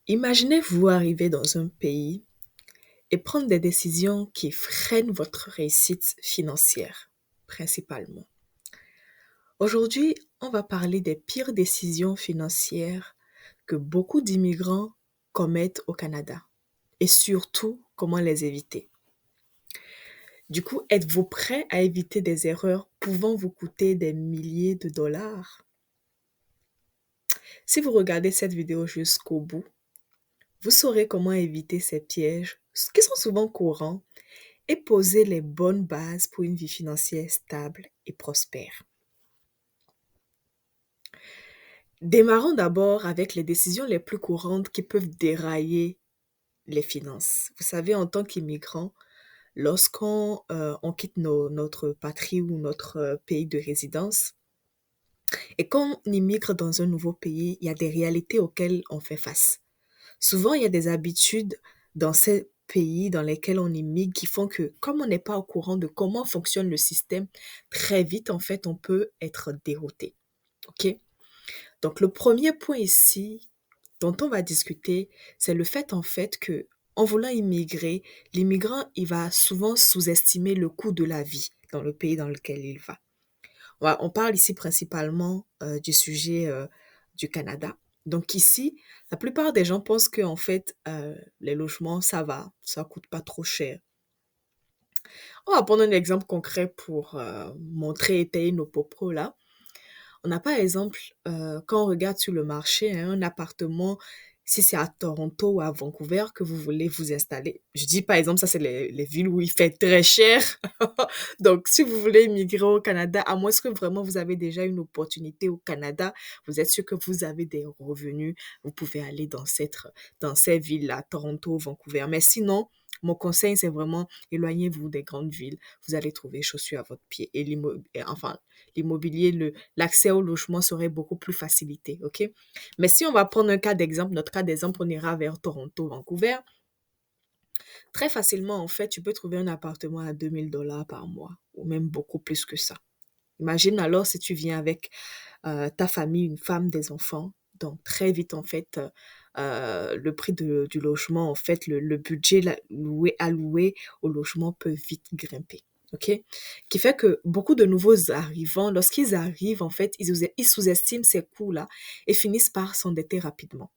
Imaginez-vous arriver dans un pays et prendre des décisions qui freinent votre réussite financière, principalement. Aujourd'hui, on va parler des pires décisions financières que beaucoup d'immigrants commettent au Canada et surtout comment les éviter. Du coup, êtes-vous prêt à éviter des erreurs pouvant vous coûter des milliers de dollars? Si vous regardez cette vidéo jusqu'au bout, vous saurez comment éviter ces pièges qui sont souvent courants et poser les bonnes bases pour une vie financière stable et prospère. Démarrons d'abord avec les décisions les plus courantes qui peuvent dérailler les finances. Vous savez, en tant qu'immigrant, lorsqu'on on quitte notre patrie ou notre pays de résidence, et quand on immigre dans un nouveau pays, il y a des réalités auxquelles on fait face. Souvent, il y a des habitudes dans ces pays dans lesquels on immigre qui font que, comme on n'est pas au courant de comment fonctionne le système, très vite, en fait, on peut être dérouté. OK? Donc, le premier point ici dont on va discuter, c'est le fait, en fait, que en voulant immigrer, l'immigrant, il va souvent sous-estimer le coût de la vie dans le pays dans lequel il va. On parle ici principalement du sujet du Canada. Donc ici, la plupart des gens pensent que en fait, les logements, ça va, ça coûte pas trop cher. On va prendre un exemple concret pour montrer et étayer nos propos là. On a par exemple, quand on regarde sur le marché, hein, un appartement, si c'est à Toronto ou à Vancouver que vous voulez vous installer. Je dis par exemple, ça c'est les villes où il fait très cher. Donc, si vous voulez immigrer au Canada, à moins que vraiment vous avez déjà une opportunité au Canada, vous êtes sûr que vous avez des revenus, vous pouvez aller dans ces villes-là, Toronto, Vancouver. Mais sinon, mon conseil, c'est vraiment éloignez-vous des grandes villes. Vous allez trouver chaussures à votre pied et enfin, l'immobilier, l'accès au logement serait beaucoup plus facilité, ok? Mais si on va prendre un cas d'exemple, notre cas d'exemple, on ira vers Toronto, Vancouver. Très facilement, en fait, tu peux trouver un appartement à 2000 dollars par mois, ou même beaucoup plus que ça. Imagine alors si tu viens avec ta famille, une femme, des enfants. Donc, très vite, en fait, le prix du logement, en fait, le budget alloué au logement peut vite grimper. OK? Qui fait que beaucoup de nouveaux arrivants, lorsqu'ils arrivent, en fait, ils sous-estiment ces coûts-là et finissent par s'endetter rapidement.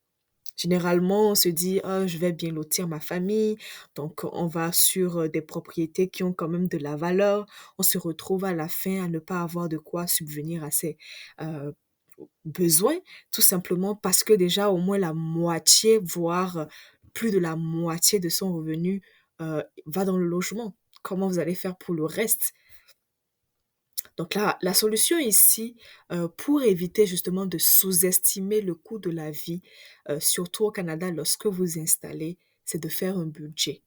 Généralement, on se dit: «Ah, je vais bien lotir ma famille», donc on va sur, des propriétés qui ont quand même de la valeur. On se retrouve à la fin à ne pas avoir de quoi subvenir à ses, heu, besoins, tout simplement parce que déjà au moins la moitié, voire, plus de la moitié de son revenu, va dans le logement. Comment vous allez faire pour le reste? Donc la solution ici, pour éviter justement de sous-estimer le coût de la vie, surtout au Canada lorsque vous installez, c'est de faire un budget.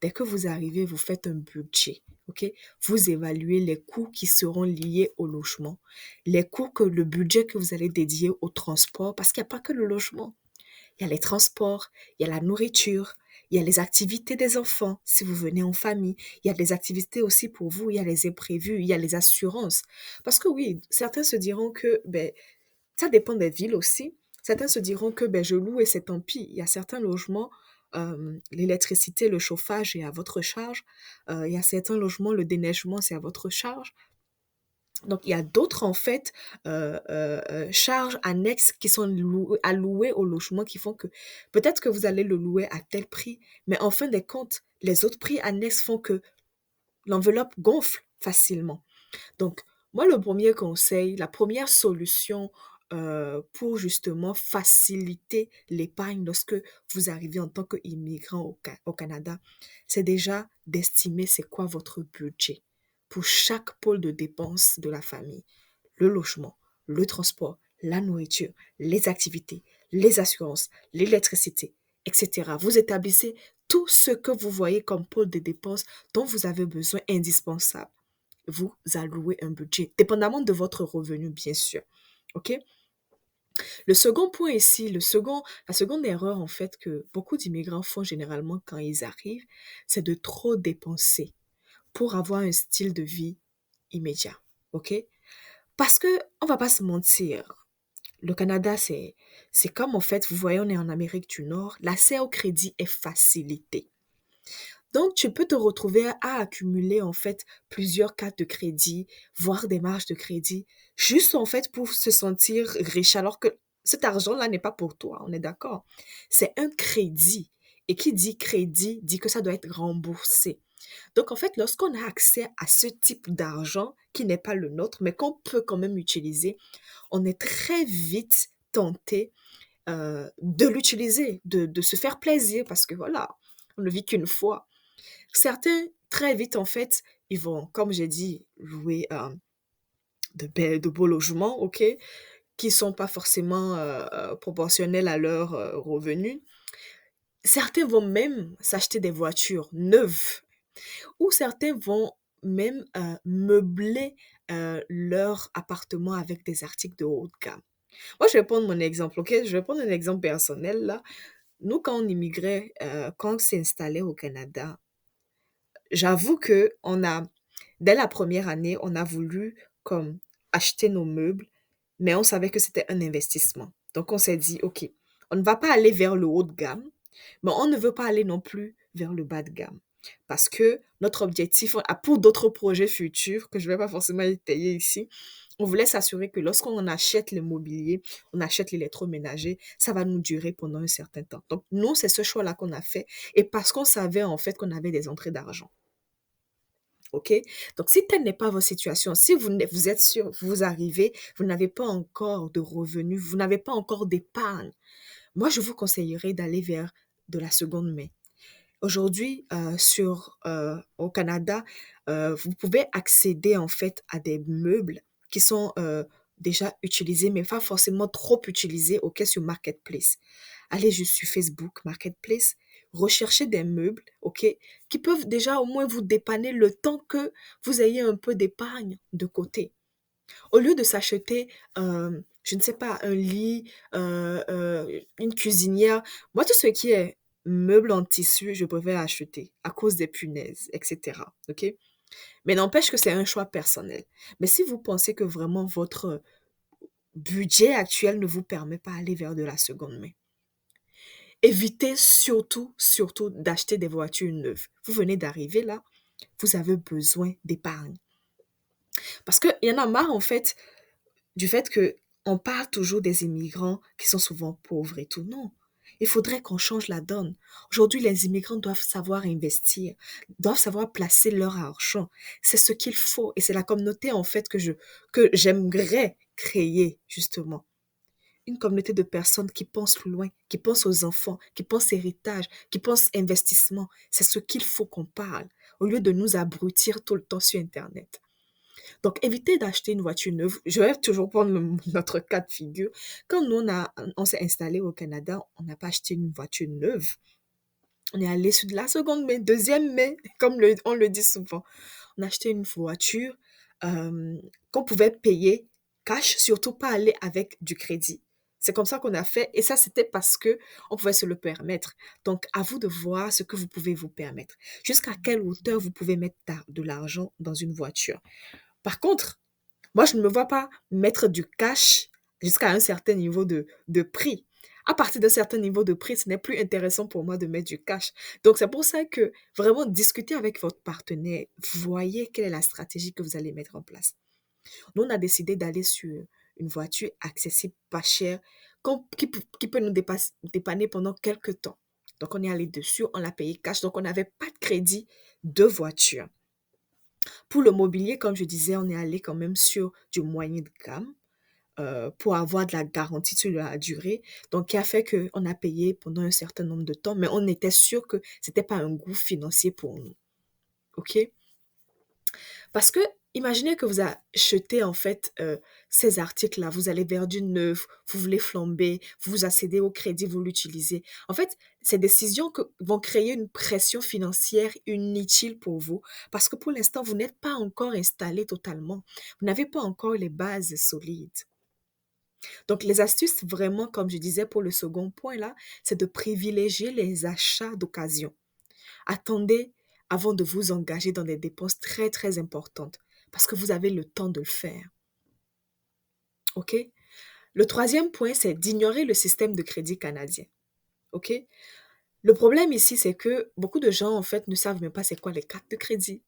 Dès que vous arrivez, vous faites un budget, OK? Vous évaluez les coûts qui seront liés au logement, les coûts que le budget que vous allez dédier au transport, parce qu'il y a pas que le logement. Il y a les transports, il y a la nourriture, il y a les activités des enfants si vous venez en famille, il y a des activités aussi pour vous, il y a les imprévus, il y a les assurances. Parce que oui, certains se diront que ben, ça dépend des villes aussi. Certains se diront que ben, je loue et c'est tant pis. Il y a certains logements, l'électricité, le chauffage est à votre charge. Il y a certains logements, le déneigement, c'est à votre charge. Donc, il y a d'autres, en fait, charges annexes qui sont allouées au logement qui font que peut-être que vous allez le louer à tel prix, mais en fin de compte, les autres prix annexes font que l'enveloppe gonfle facilement. Donc, moi, le premier conseil, la première solution pour justement faciliter l'épargne lorsque vous arrivez en tant qu'immigrant au Canada, c'est déjà d'estimer c'est quoi votre budget pour chaque pôle de dépenses de la famille. Le logement, le transport, la nourriture, les activités, les assurances, l'électricité, etc. Vous établissez tout ce que vous voyez comme pôle de dépenses dont vous avez besoin indispensable. Vous allouez un budget, dépendamment de votre revenu, bien sûr. OK? Le second point ici, la seconde erreur, en fait, que beaucoup d'immigrants font généralement quand ils arrivent, c'est de trop dépenser pour avoir un style de vie immédiat. OK? Parce que, on va pas se mentir, Le Canada, c'est comme en fait, vous voyez, on est en Amérique du Nord, l'accès au crédit est facilité. Donc, tu peux te retrouver à accumuler en fait plusieurs cartes de crédit, voire des marges de crédit, juste en fait pour se sentir riche, alors que cet argent-là n'est pas pour toi, on est d'accord? C'est un crédit. Et qui dit crédit dit que ça doit être remboursé. Donc, en fait, lorsqu'on a accès à ce type d'argent qui n'est pas le nôtre, mais qu'on peut quand même utiliser, on est très vite tenté de l'utiliser, de se faire plaisir, parce que voilà, on ne vit qu'une fois. Certains, très vite, en fait, ils vont, comme j'ai dit, louer de beaux logements, ok, qui sont pas forcément proportionnels à leurs revenus. Certains vont même s'acheter des voitures neuves, ou certains vont même meubler leur appartement avec des articles de haute gamme. Moi, je vais prendre mon exemple, ok? Je vais prendre un exemple personnel là. Nous, quand on immigrait, quand on s'est installé au Canada, j'avoue que dès la première année, on a voulu comme acheter nos meubles, mais on savait que c'était un investissement. Donc, on s'est dit, OK, on ne va pas aller vers le haut de gamme, mais on ne veut pas aller non plus vers le bas de gamme. Parce que notre objectif, pour d'autres projets futurs, que je ne vais pas forcément étayer ici, on voulait s'assurer que lorsqu'on achète l'immobilier, on achète l'électroménager, ça va nous durer pendant un certain temps. Donc, nous, c'est ce choix-là qu'on a fait. Et parce qu'on savait en fait qu'on avait des entrées d'argent. OK? Donc, si telle n'est pas votre situation, si vous êtes sûr, vous arrivez, vous n'avez pas encore de revenus, vous n'avez pas encore d'épargne, moi, je vous conseillerais d'aller vers de la seconde main. Aujourd'hui, au Canada, vous pouvez accéder en fait à des meubles qui sont déjà utilisés, mais pas forcément trop utilisés, OK, sur Marketplace. Allez juste sur Facebook Marketplace, recherchez des meubles, OK, qui peuvent déjà au moins vous dépanner le temps que vous ayez un peu d'épargne de côté. Au lieu de s'acheter, je ne sais pas, un lit, une cuisinière, moi, tout ce qui est meubles en tissu, je préfère acheter à cause des punaises, etc. OK? Mais n'empêche que c'est un choix personnel. Mais si vous pensez que vraiment votre budget actuel ne vous permet pas d'aller vers de la seconde main, évitez surtout, surtout d'acheter des voitures neuves. Vous venez d'arriver là, vous avez besoin d'épargne. Parce qu'il y en a marre, en fait, du fait que on parle toujours des immigrants qui sont souvent pauvres et tout. Non, il faudrait qu'on change la donne. Aujourd'hui, les immigrants doivent savoir investir, doivent savoir placer leur argent. C'est ce qu'il faut et c'est la communauté en fait que j'aimerais créer justement. Une communauté de personnes qui pensent loin, qui pensent aux enfants, qui pensent héritage, qui pensent investissement. C'est ce qu'il faut qu'on parle au lieu de nous abrutir tout le temps sur Internet. Donc, évitez d'acheter une voiture neuve. Je vais toujours prendre notre cas de figure. Quand nous, on s'est installé au Canada, on n'a pas acheté une voiture neuve. On est allé sur de la seconde main, deuxième main, comme on le dit souvent. On a acheté une voiture qu'on pouvait payer cash, surtout pas aller avec du crédit. C'est comme ça qu'on a fait et ça, c'était parce que on pouvait se le permettre. Donc, à vous de voir ce que vous pouvez vous permettre. Jusqu'à quelle hauteur vous pouvez mettre de l'argent dans une voiture. Par contre, moi, je ne me vois pas mettre du cash jusqu'à un certain niveau de prix. À partir d'un certain niveau de prix, ce n'est plus intéressant pour moi de mettre du cash. Donc, c'est pour ça que vraiment discuter avec votre partenaire, voyez quelle est la stratégie que vous allez mettre en place. Nous, on a décidé d'aller sur une voiture accessible, pas chère, qui peut nous dépanner pendant quelques temps. Donc, on est allé dessus, on l'a payé cash, donc on n'avait pas de crédit de voiture. Pour le mobilier, comme je disais, on est allé quand même sur du moyen de gamme pour avoir de la garantie sur la durée. Donc, qui a fait qu'on a payé pendant un certain nombre de temps, mais on était sûr que c'était pas un coût financier pour nous. OK? Parce que imaginez que vous achetez en fait ces articles-là, vous allez vers du neuf, vous voulez flamber, vous vous accédez au crédit, vous l'utilisez. En fait, ces décisions vont créer une pression financière inutile pour vous parce que pour l'instant, vous n'êtes pas encore installé totalement. Vous n'avez pas encore les bases solides. Donc, les astuces, vraiment, comme je disais pour le second point là, c'est de privilégier les achats d'occasion. Attendez avant de vous engager dans des dépenses très, très importantes parce que vous avez le temps de le faire. OK? Le troisième point, c'est d'ignorer le système de crédit canadien. OK? Le problème ici, c'est que beaucoup de gens, en fait, ne savent même pas c'est quoi les cartes de crédit.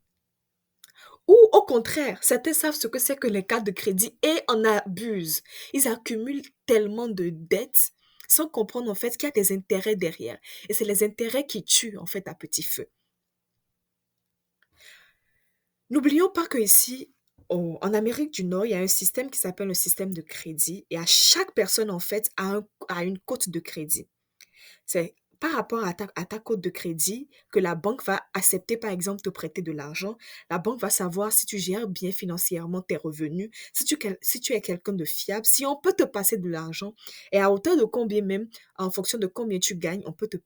Ou au contraire, certains savent ce que c'est que les cartes de crédit et en abusent. Ils accumulent tellement de dettes sans comprendre en fait qu'il y a des intérêts derrière. Et c'est les intérêts qui tuent en fait à petit feu. N'oublions pas que ici, en Amérique du Nord, il y a un système qui s'appelle le système de crédit et à chaque personne en fait a une cote de crédit. C'est par rapport à ta cote de crédit que la banque va accepter, par exemple, te prêter de l'argent. La banque va savoir si tu gères bien financièrement tes revenus, si tu es quelqu'un de fiable, si on peut te passer de l'argent et à hauteur de combien même, en fonction de combien tu gagnes, on peut te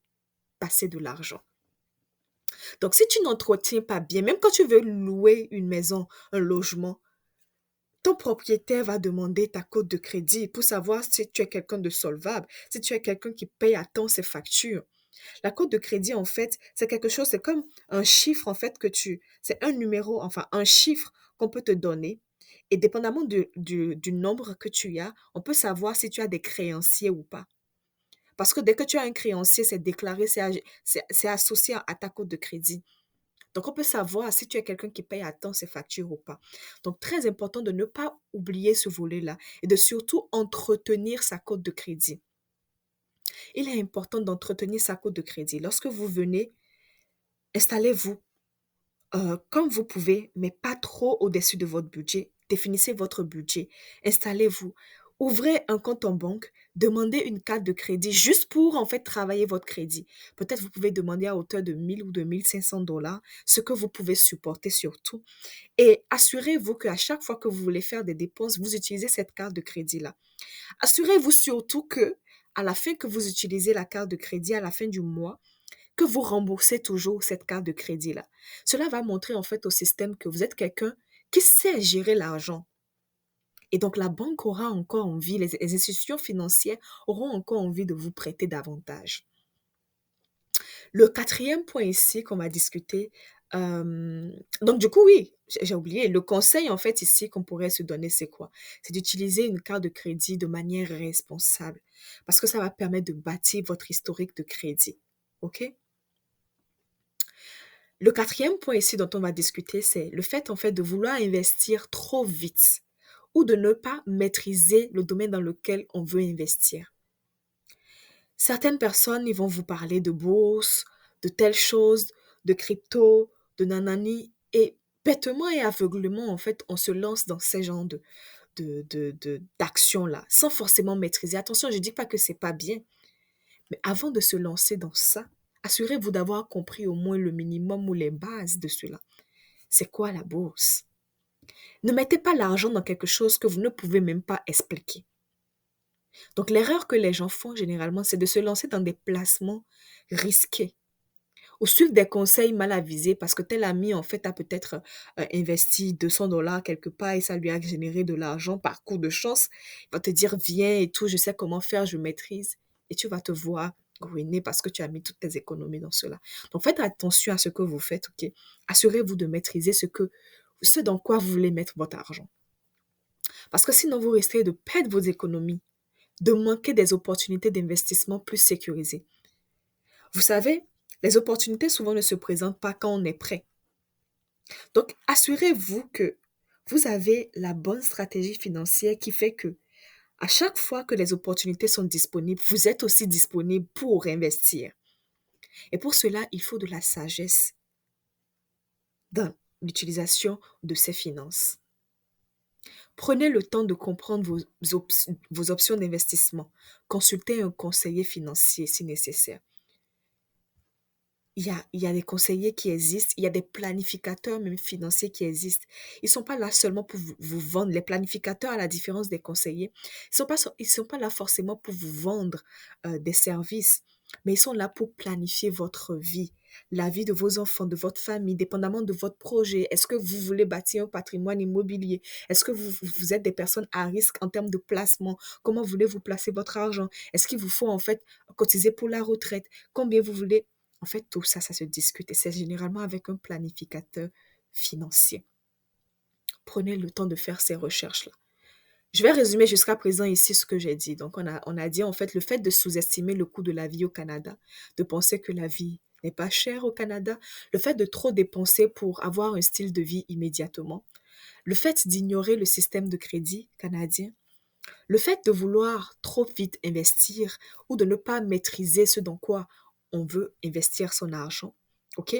passer de l'argent. Donc, si tu n'entretiens pas bien, même quand tu veux louer une maison, un logement, ton propriétaire va demander ta cote de crédit pour savoir si tu es quelqu'un de solvable, si tu es quelqu'un qui paye à temps ses factures. La cote de crédit, en fait, c'est quelque chose, c'est comme un chiffre, en fait, c'est un numéro, enfin, un chiffre qu'on peut te donner. Et dépendamment du nombre que tu as, on peut savoir si tu as des créanciers ou pas. Parce que dès que tu as un créancier, c'est déclaré, c'est associé à ta cote de crédit. Donc, on peut savoir si tu es quelqu'un qui paye à temps ses factures ou pas. Donc, très important de ne pas oublier ce volet-là et de surtout entretenir sa cote de crédit. Il est important d'entretenir sa cote de crédit. Lorsque vous venez, installez-vous comme vous pouvez, mais pas trop au-dessus de votre budget. Définissez votre budget. Installez-vous. Ouvrez un compte en banque. Demandez une carte de crédit juste pour en fait travailler votre crédit. Peut-être vous pouvez demander à hauteur de 1000 ou de 1500 dollars, ce que vous pouvez supporter surtout. Et assurez-vous qu'à chaque fois que vous voulez faire des dépenses, vous utilisez cette carte de crédit-là. Assurez-vous surtout que à la fin que vous utilisez la carte de crédit, à la fin du mois, que vous remboursez toujours cette carte de crédit-là. Cela va montrer en fait au système que vous êtes quelqu'un qui sait gérer l'argent. Et donc la banque aura encore envie, les institutions financières auront encore envie de vous prêter davantage. Le quatrième point ici qu'on va discuter, donc du coup oui, j'ai oublié, le conseil en fait ici qu'on pourrait se donner, c'est quoi? C'est d'utiliser une carte de crédit de manière responsable parce que ça va permettre de bâtir votre historique de crédit. OK? Le quatrième point ici dont on va discuter, c'est le fait en fait de vouloir investir trop vite ou de ne pas maîtriser le domaine dans lequel on veut investir. Certaines personnes, ils vont vous parler de bourse, de telles choses, de crypto, de nanani, et bêtement et aveuglement, en fait, on se lance dans ces genres d'actions-là, sans forcément maîtriser. Attention, je ne dis pas que c'est pas bien, mais avant de se lancer dans ça, assurez-vous d'avoir compris au moins le minimum ou les bases de cela. C'est quoi la bourse? Ne mettez pas l'argent dans quelque chose que vous ne pouvez même pas expliquer. Donc l'erreur que les gens font généralement, c'est de se lancer dans des placements risqués ou suivre des conseils mal avisés parce que tel ami, en fait, a peut-être investi 200 dollars quelque part et ça lui a généré de l'argent par coup de chance. Il va te dire, viens et tout, je sais comment faire, je maîtrise. Et tu vas te voir ruiné parce que tu as mis toutes tes économies dans cela. Donc faites attention à ce que vous faites, ok? Assurez-vous de maîtriser ce dans quoi vous voulez mettre votre argent. Parce que sinon, vous risquez de perdre vos économies, de manquer des opportunités d'investissement plus sécurisées. Vous savez, les opportunités souvent ne se présentent pas quand on est prêt. Donc, assurez-vous que vous avez la bonne stratégie financière qui fait que à chaque fois que les opportunités sont disponibles, vous êtes aussi disponible pour investir. Et pour cela, il faut de la sagesse dans l'utilisation de ces finances. Prenez le temps de comprendre vos options d'investissement. Consultez un conseiller financier si nécessaire. Il y a des conseillers qui existent, il y a des planificateurs même financiers qui existent. Ils ne sont pas là seulement pour vous vendre. Les planificateurs, à la différence des conseillers, ils sont pas là forcément pour vous vendre des services, mais ils sont là pour planifier votre vie, la vie de vos enfants, de votre famille, dépendamment de votre projet. Est-ce que vous voulez bâtir un patrimoine immobilier? Est-ce que vous êtes des personnes à risque en termes de placement? Comment voulez-vous placer votre argent? Est-ce qu'il vous faut en fait cotiser pour la retraite? Combien vous voulez en fait, tout ça, ça se discute et c'est généralement avec un planificateur financier. Prenez le temps de faire ces recherches-là. Je vais résumer jusqu'à présent ici ce que j'ai dit. Donc, on a dit en fait le fait de sous-estimer le coût de la vie au Canada, de penser que la vie n'est pas chère au Canada, le fait de trop dépenser pour avoir un style de vie immédiatement, le fait d'ignorer le système de crédit canadien, le fait de vouloir trop vite investir ou de ne pas maîtriser ce dans quoi on veut investir son argent, ok?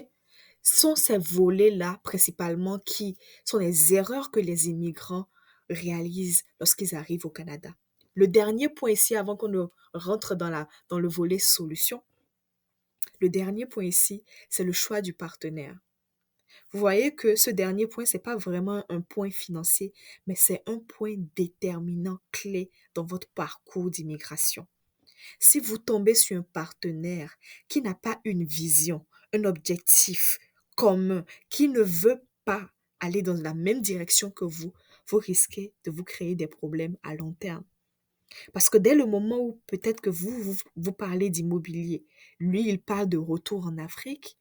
Sont ces volets-là principalement qui sont les erreurs que les immigrants réalisent lorsqu'ils arrivent au Canada. Le dernier point ici, avant qu'on ne rentre dans le volet solution, le dernier point ici, c'est le choix du partenaire. Vous voyez que ce dernier point, c'est pas vraiment un point financier, mais c'est un point déterminant, clé dans votre parcours d'immigration. Si vous tombez sur un partenaire qui n'a pas une vision, un objectif commun, qui ne veut pas aller dans la même direction que vous risquez de vous créer des problèmes à long terme. Parce que dès le moment où peut-être que vous parlez d'immobilier, lui, il parle de retour en Afrique,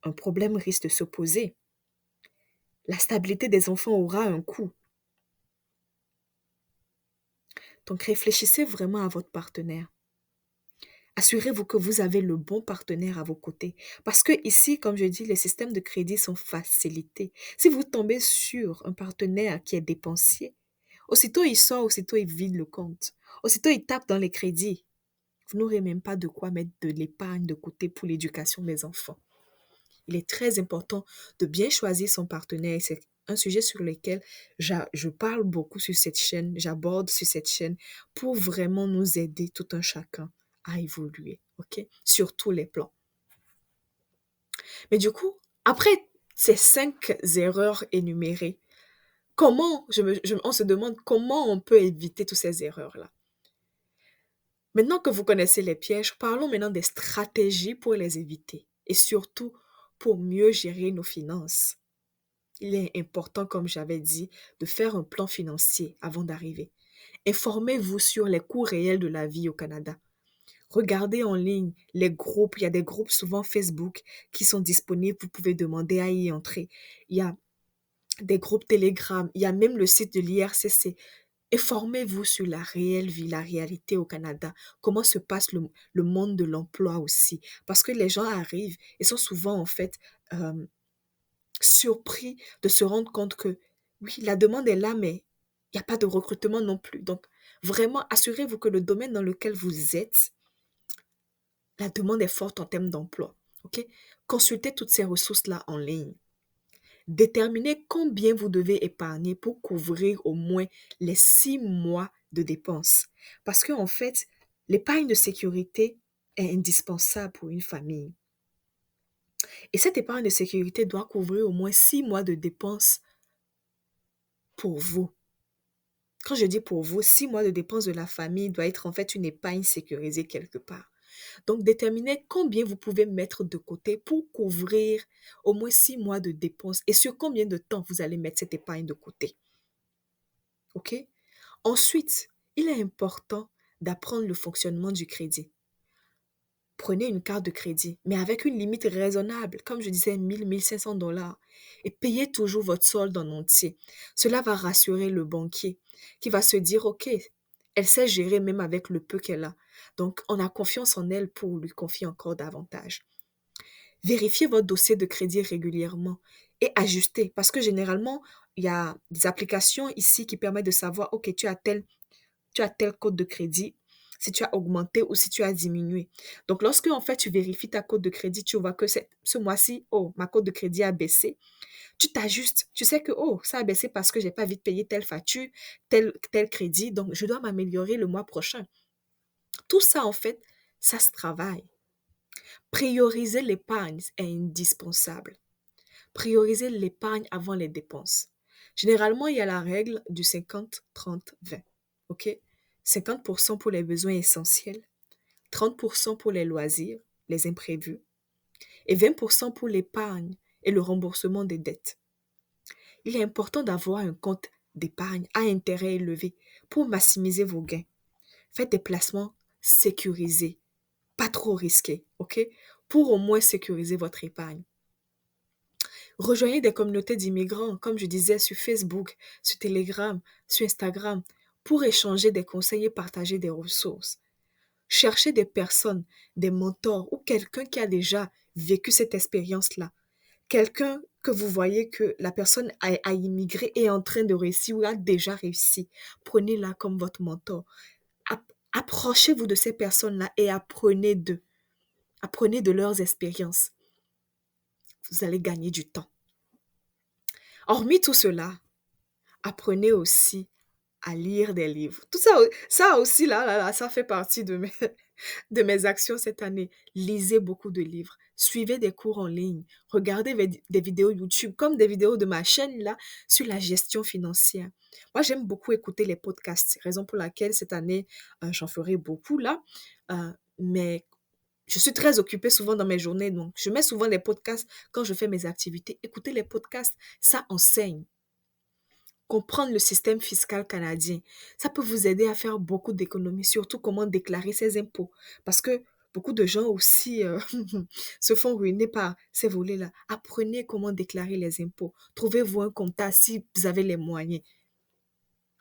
un problème risque de se poser. La stabilité des enfants aura un coût. Donc réfléchissez vraiment à votre partenaire. Assurez-vous que vous avez le bon partenaire à vos côtés. Parce que ici, comme je dis, les systèmes de crédit sont facilités. Si vous tombez sur un partenaire qui est dépensier, aussitôt il sort, aussitôt il vide le compte. Aussitôt il tape dans les crédits. Vous n'aurez même pas de quoi mettre de l'épargne de côté pour l'éducation des enfants. Il est très important de bien choisir son partenaire. C'est un sujet sur lequel je parle beaucoup sur cette chaîne, j'aborde sur cette chaîne pour vraiment nous aider tout un chacun à évoluer, ok? Sur tous les plans. Mais du coup, après ces 5 erreurs énumérées, on se demande comment on peut éviter toutes ces erreurs-là. Maintenant que vous connaissez les pièges, parlons maintenant des stratégies pour les éviter et surtout pour mieux gérer nos finances. Il est important, comme j'avais dit, de faire un plan financier avant d'arriver. Informez-vous sur les coûts réels de la vie au Canada. Regardez en ligne les groupes. Il y a des groupes souvent Facebook qui sont disponibles. Vous pouvez demander à y entrer. Il y a des groupes Telegram. Il y a même le site de l'IRCC. Informez-vous sur la réelle vie, la réalité au Canada. Comment se passe le monde de l'emploi aussi. Parce que les gens arrivent et sont souvent en fait surpris de se rendre compte que oui, la demande est là, mais il n'y a pas de recrutement non plus. Donc, vraiment, assurez-vous que le domaine dans lequel vous êtes, la demande est forte en termes d'emploi. OK? Consultez toutes ces ressources-là en ligne. Déterminez combien vous devez épargner pour couvrir au moins les 6 mois de dépenses. Parce qu'en fait, l'épargne de sécurité est indispensable pour une famille. Et cette épargne de sécurité doit couvrir au moins 6 mois de dépenses pour vous. Quand je dis pour vous, 6 mois de dépenses de la famille doit être en fait une épargne sécurisée quelque part. Donc, déterminez combien vous pouvez mettre de côté pour couvrir au moins 6 mois de dépenses et sur combien de temps vous allez mettre cette épargne de côté. OK? Ensuite, il est important d'apprendre le fonctionnement du crédit. Prenez une carte de crédit, mais avec une limite raisonnable, comme je disais, 1 500 $ et payez toujours votre solde en entier. Cela va rassurer le banquier qui va se dire, OK, elle sait gérer même avec le peu qu'elle a. Donc, on a confiance en elle pour lui confier encore davantage. Vérifiez votre dossier de crédit régulièrement et ajustez parce que généralement, il y a des applications ici qui permettent de savoir, OK, tu as tel code de crédit, si tu as augmenté ou si tu as diminué. Donc, lorsque en fait tu vérifies ta code de crédit, tu vois que ce mois-ci, oh, ma code de crédit a baissé. Tu t'ajustes. Tu sais que, oh, ça a baissé parce que j'ai pas vite payé telle facture, tel crédit, donc je dois m'améliorer le mois prochain. Tout ça, en fait, ça se travaille. Prioriser l'épargne est indispensable. Prioriser l'épargne avant les dépenses. Généralement, il y a la règle du 50-30-20. OK? 50% pour les besoins essentiels, 30% pour les loisirs, les imprévus, et 20% pour l'épargne et le remboursement des dettes. Il est important d'avoir un compte d'épargne à intérêt élevé pour maximiser vos gains. Faites des placements sécurisés, pas trop risqués, OK? Pour au moins sécuriser votre épargne. Rejoignez des communautés d'immigrants, comme je disais, sur Facebook, sur Telegram, sur Instagram, pour échanger des conseils et partager des ressources. Cherchez des personnes, des mentors ou quelqu'un qui a déjà vécu cette expérience-là. Quelqu'un que vous voyez que la personne a immigré et est en train de réussir ou a déjà réussi. Prenez-la comme votre mentor. Approchez-vous de ces personnes-là et apprenez d'eux. Apprenez de leurs expériences. Vous allez gagner du temps. Hormis tout cela, apprenez aussi à lire des livres. Tout ça, ça aussi, là, ça fait partie de mes actions cette année. Lisez beaucoup de livres. Suivez des cours en ligne. Regardez des vidéos YouTube, comme des vidéos de ma chaîne, là, sur la gestion financière. Moi, j'aime beaucoup écouter les podcasts, raison pour laquelle cette année, j'en ferai beaucoup, là. Mais je suis très occupée souvent dans mes journées, donc je mets souvent les podcasts quand je fais mes activités. Écoutez les podcasts, ça enseigne. Comprendre le système fiscal canadien, ça peut vous aider à faire beaucoup d'économies, surtout comment déclarer ses impôts. Parce que beaucoup de gens aussi se font ruiner par ces volets-là. Apprenez comment déclarer les impôts. Trouvez-vous un comptable si vous avez les moyens.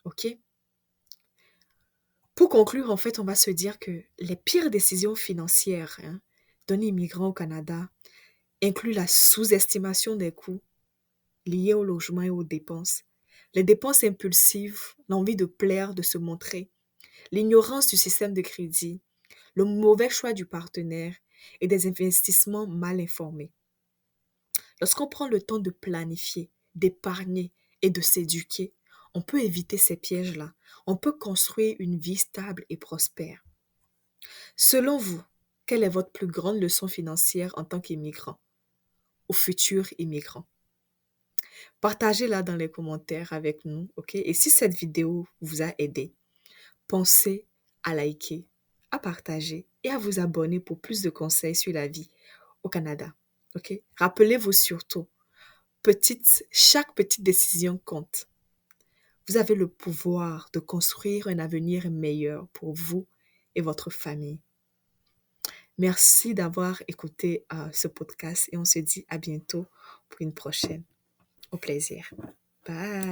OK? Pour conclure, en fait, on va se dire que les pires décisions financières d'un immigrant au Canada incluent la sous-estimation des coûts liés au logement et aux dépenses, les dépenses impulsives, l'envie de plaire, de se montrer, l'ignorance du système de crédit, le mauvais choix du partenaire et des investissements mal informés. Lorsqu'on prend le temps de planifier, d'épargner et de s'éduquer, on peut éviter ces pièges-là. On peut construire une vie stable et prospère. Selon vous, quelle est votre plus grande leçon financière en tant qu'immigrant ou futur immigrant? Partagez-la dans les commentaires avec nous, ok? Et si cette vidéo vous a aidé, pensez à liker, à partager et à vous abonner pour plus de conseils sur la vie au Canada, ok? Rappelez-vous surtout, chaque petite décision compte. Vous avez le pouvoir de construire un avenir meilleur pour vous et votre famille. Merci d'avoir écouté ce podcast et on se dit à bientôt pour une prochaine. Au plaisir. Bye.